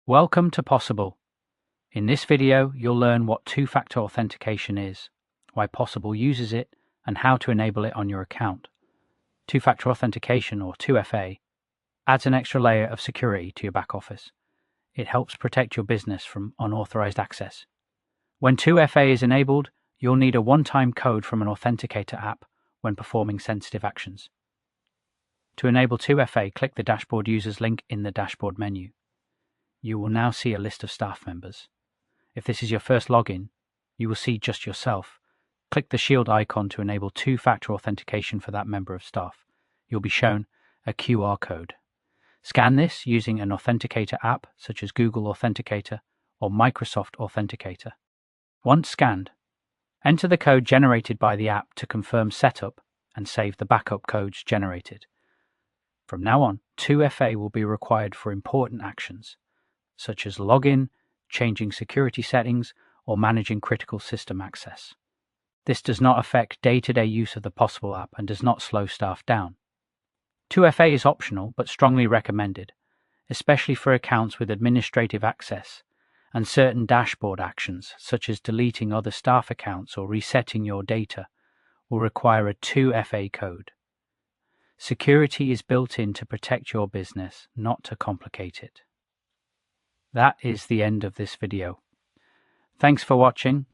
Welcome to POSable. In this video, you'll learn what two-factor authentication is, why POSable uses it, and how to enable it on your account. Two-factor authentication, or 2FA, adds an extra layer of security to your back office. It helps protect your business from unauthorized access. When 2FA is enabled, you'll need a one-time code from an authenticator app when performing sensitive actions. To enable 2FA, click the Dashboard Users link in the Dashboard menu. You will now see a list of staff members. If this is your first login, you will see just yourself. Click the shield icon to enable two-factor authentication for that member of staff. You'll be shown a QR code. Scan this using an authenticator app such as Google Authenticator or Microsoft Authenticator. Once scanned, enter the code generated by the app to confirm setup and save the backup codes generated. From now on, 2FA will be required for important actions, such as login, changing security settings, or managing critical system access. This does not affect day-to-day use of the POSable app and does not slow staff down. 2FA is optional but strongly recommended, especially for accounts with administrative access, and certain dashboard actions, such as deleting other staff accounts or resetting your data, will require a 2FA code. Security is built in to protect your business, not to complicate it. That is the end of this video. Thanks for watching.